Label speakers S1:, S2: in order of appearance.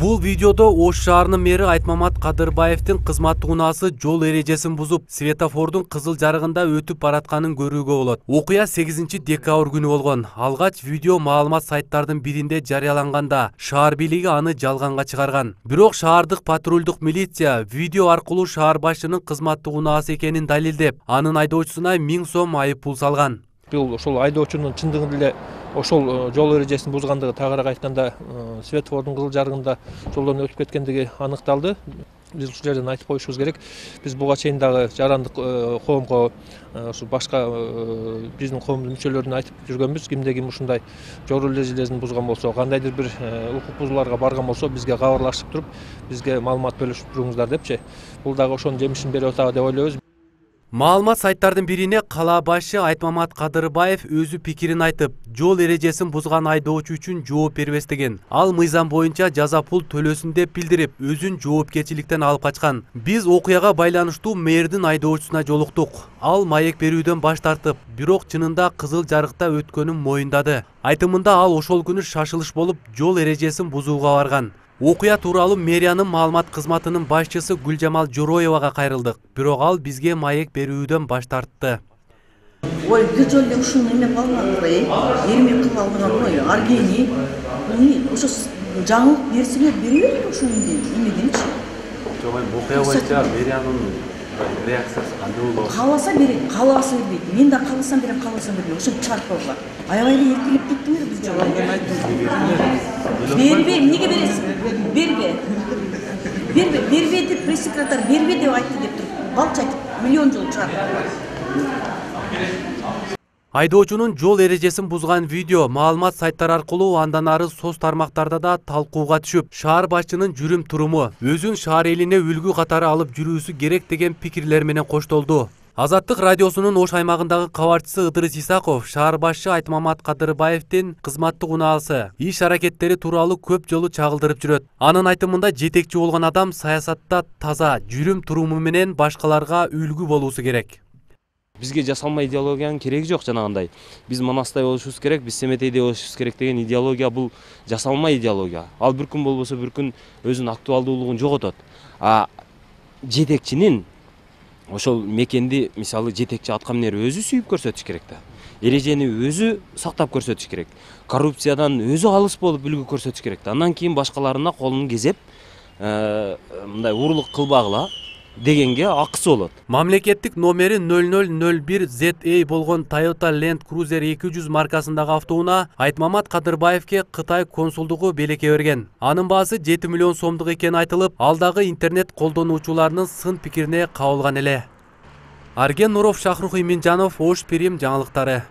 S1: Бул видеодо Ош шаарынын мэри Айтмамат Кадырбаевдин кызматтык унаасы жол эрежесин бузуп, светофордун кызыл жарыгында өтүп баратканын көрүүгө болот. Окуя 8 декабрь күнү болгон. Алгач видео маалымат сайттардын биринде жарыяланганда, шаар бийлиги аны жалганга чыгарган. Бирок шаардык патрулдук милиция видео аркылуу шаар башчынын кызматтык унаасы экенин далилдеп, анын айдоочусуна 1000 сом айып пул салган.
S2: Бул ошол айдоочунун чындыгында эле ошол жол эрежесин бузгандыгы, тагыраак айтканда светофордун кызыл жарыгында жолдон өтүп кеткендиги аныкталды. Биз ушул жерден айтып коюшубуз керек. Биз буга чейин дагы жарандык коомго, ушул башка биздин коомдун мүчөлөрүнө айтып жүргөнбүз. Кимде ким ушундай жол эрежелерин бузган болсо, кандайдыр бир укук бузууларга барган болсо, бизге кабарлашып туруп, бизге маалымат бөлүшүп туруңуздар депчи. Бул дагы ошонун жемишин берип атабы деп ойлойбуз.
S1: Маалымат сайттардын бирине кала башчы Айтмамат Кадырбаев өзү пикирин айтып, жол эрежесин бузган айдоочу үчүн жооп бербестеген. Ал мыйзам боюнча жаза пул төлөсүн деп билдирип, өзүн жоопкерчиликтен алып качкан. Биз окуяга байланыштуу мэрдин айдоочусуна жолуктук. Ал маек берүүдөн баш тартып, бирок чынында кызыл жарыкта өткөнүн моюндады. Айтымында ал ошол күнү шашылыш болуп, жол эрежесин бузууга барган. Окуя тууралуу мэриянын маалымат кызматынын башчысы Гүлжамал Жороевага кайрылдык. Бирок ал бизге маек берүүдөн баш тартты.
S3: Ой, бир жолу ушуну эме кылмадыр, эрмек кылып алдыңар, аргени. Ошо жаңылык берсеңер бере берели ушуну эмеденчи.
S1: Жок, окуя боюнча мэриянын реакциясы кандай болот?
S3: Кааласа берет, каалабаса бербейт. Мен да кааласам берем, кааласам бербейм. Ошо чарпууга. Аябай эле эркелеп кеттиңер бир жолу. Бербе, эмнеге бересиң? Бербе. Бербе деп пресс-секретарь бербе деп айтты деп туруп. Балчы айтып, миллион жолу чыгарып.
S1: Айдоочунун жол эрежесин бузган видео маалымат сайттар аркылуу андан ары соц тармактарда да талкууга түшүп, шаар башчынын жүрүм туруму, өзүн шаар элине үлгү катары алып жүрүүсү керек деген пикирлер менен коштолду. Азаттык радиосунун Ош аймагындагы кабарчысы Ыдырыс Исаков шаар башчы Айтмамат Кадырбаевдин кызматтык унаасы иш аракеттери тууралуу көп жолу чагылдырып жүрөт. Анын айтымында жетекчи болгон адам саясатта таза, жүрүм туруму менен башкаларга үлгү болуусу керек.
S4: Бизге жасалма идеологиянын кереги жок жанагындай. Биз Манастай болушубуз керек, биз Семетейде болушубуз керек деген идеология бул жасалма идеология. Ал бир күн болбосо бир күн өзүнүн актуалдуулугун жоготот. Жетекчинин ошол мекенди мисалы жетекчи аткаминер өзү сүйүп көрсөтүш керек да. Эрежени өзү сактап көрсөтүш керек. Коррупциядан өзү алыс болуп үлгү көрсөтүш керек да. Андан кийин башкаларына колун кезеп, мындай урлук кылбагыла дегенге акысы болот.
S1: Мамлекеттик номери 0001 ZA болгон Toyota Land Cruiser 200 маркасындагы автоунаа Айтмамат Кадырбаевке Кытай консулдугу белекке берген. Анын баасы 7 миллион сомдук экени айтылып, ал дагы интернет колдонуучуларынын сын пикирине кабылган эле. Арген Нуров, Шахрух Иминжанов, Ош Пирим жаңылыктары.